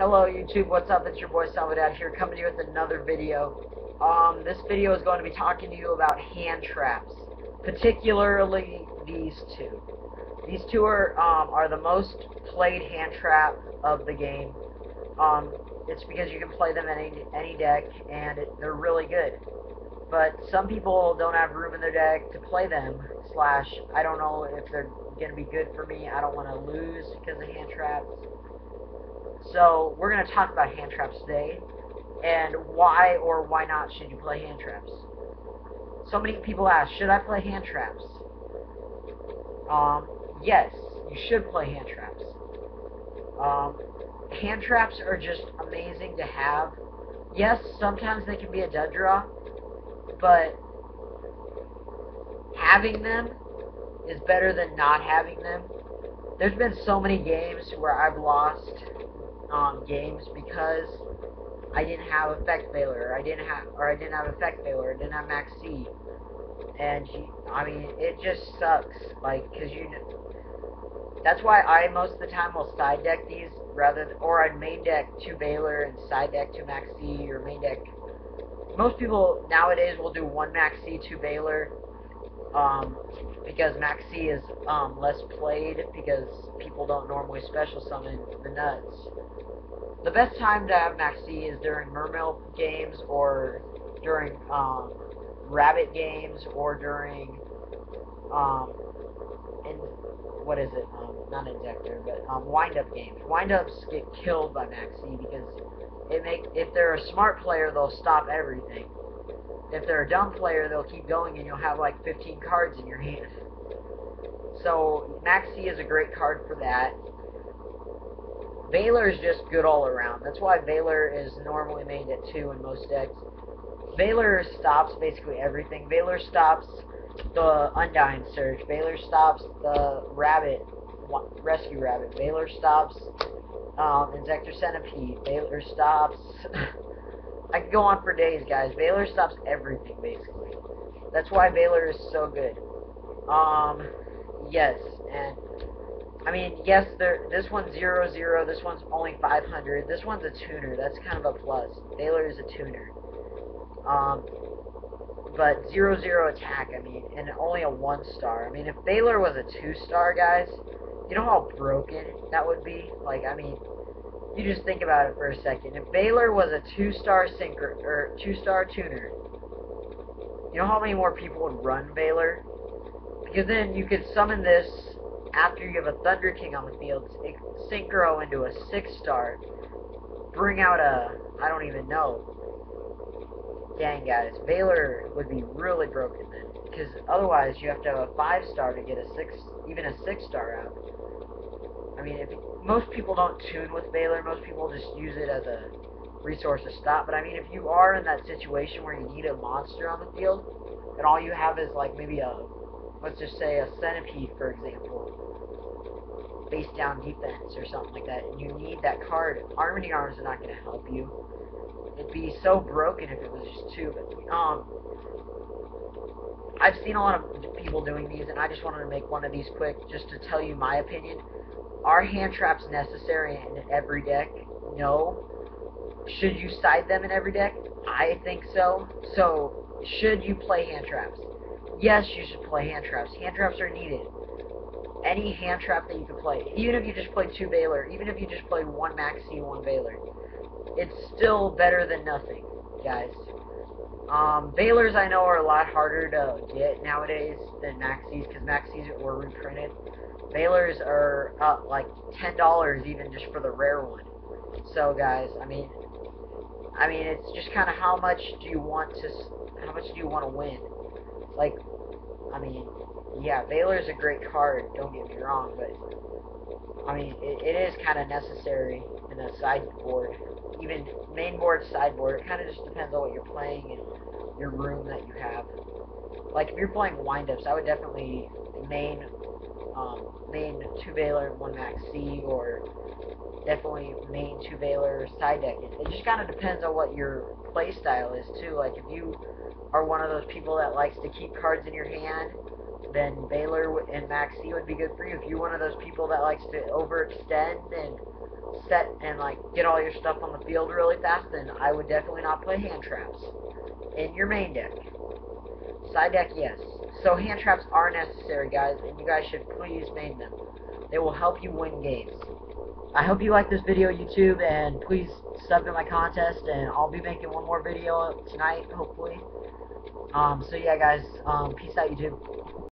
Hello YouTube, what's up? It's your boy Salvadad here, coming to you with another video. This video is going to be talking to you about hand traps, particularly these two. These two are the most played hand trap of the game. It's because you can play them in any deck, and they're really good. But some people don't have room in their deck to play them, slash, I don't know if they're going to be good for me. I don't want to lose because of hand traps. So we're going to talk about hand traps today, and why or why not should you play hand traps. So many people ask, should I play hand traps? Yes, you should play hand traps. Hand traps are just amazing to have. Yes, sometimes they can be a dead draw, but having them is better than not having them. There's been so many games where I've lost games because I didn't have Effect Veiler, or I didn't have Effect Veiler, I didn't have Max C, and I mean, it just sucks, like, cause that's why I most of the time will side deck these or I'd main deck 2 Veiler and side deck 2 Max C, or main deck. Most people nowadays will do 1 Max C, 2 Veiler, because Max C is less played because people don't normally special summon the nuts. The best time to have Max C is during Mermilk games, or during Rabbit games, or during what is it? Not Injector, but wind-up games. Wind-ups get killed by Max C because if they're a smart player, they'll stop everything. If they're a dumb player, they'll keep going, and you'll have like 15 cards in your hand. So Max C is a great card for that. Veiler is just good all around. That's why Veiler is normally made at 2 in most decks. Veiler stops basically everything. Veiler stops the Undying Surge. Veiler stops the Rescue Rabbit. Veiler stops Injector Centipede. Veiler stops... I could go on for days, guys. Veiler stops everything, basically. That's why Veiler is so good. Yes, and... I mean, yes, this one's 0-0, this one's only 500, this one's a tuner, that's kind of a plus. Veiler is a tuner. But 0-0 attack, I mean, and only a 1-star. I mean, if Veiler was a 2-star, guys, you know how broken that would be? Like, I mean, you just think about it for a second. If Veiler was a 2-star sinker, or 2-star tuner, you know how many more people would run Veiler? Because then you could summon this after you have a Thunder King on the field, synchro into a 6-star, bring out a, I don't even know. Dang, guys, Veiler would be really broken then, because otherwise you have to have a 5-star to get even a 6-star out. I mean, most people don't tune with Veiler, most people just use it as a resource to stop, but I mean, if you are in that situation where you need a monster on the field, and all you have is like maybe let's just say a Centipede, for example, face down defense or something like that, and you need that card, Harmony Arms are not going to help you. It'd be so broken if it was just 2, but I've seen a lot of people doing these, and I just wanted to make one of these quick just to tell you my opinion. Are hand traps necessary in every deck? No. Should you side them in every deck? I think so. So, should you play hand traps? Yes, you should play hand traps. Hand traps are needed. Any hand trap that you can play. Even if you just play 2 Veiler, even if you just play 1 Max C, 1 Veiler, it's still better than nothing, guys. Veilers, I know, are a lot harder to get nowadays than Max Cs, because Max Cs were reprinted. Veilers are like $10 even just for the rare one. So, guys, I mean, it's just kind of how much do you want to win? Like, I mean, yeah, Veiler's a great card, don't get me wrong, but, I mean, it is kind of necessary in a sideboard. Even main board, sideboard, it kind of just depends on what you're playing and your room that you have. Like, if you're playing wind-ups, I would definitely main 2 Veiler and 1 Max C, or definitely main 2 Veiler, side deck it. It just kind of depends on what your play style is, too. Like, if you are one of those people that likes to keep cards in your hand, then Baylor and Max C would be good for you. If you're one of those people that likes to overextend and set and like get all your stuff on the field really fast, then I would definitely not play hand traps in your main deck. Side deck, yes. So hand traps are necessary, guys, and you guys should please main them. They will help you win games. I hope you like this video, YouTube, and please sub to my contest, and I'll be making one more video tonight, hopefully. So yeah, guys, peace out, YouTube.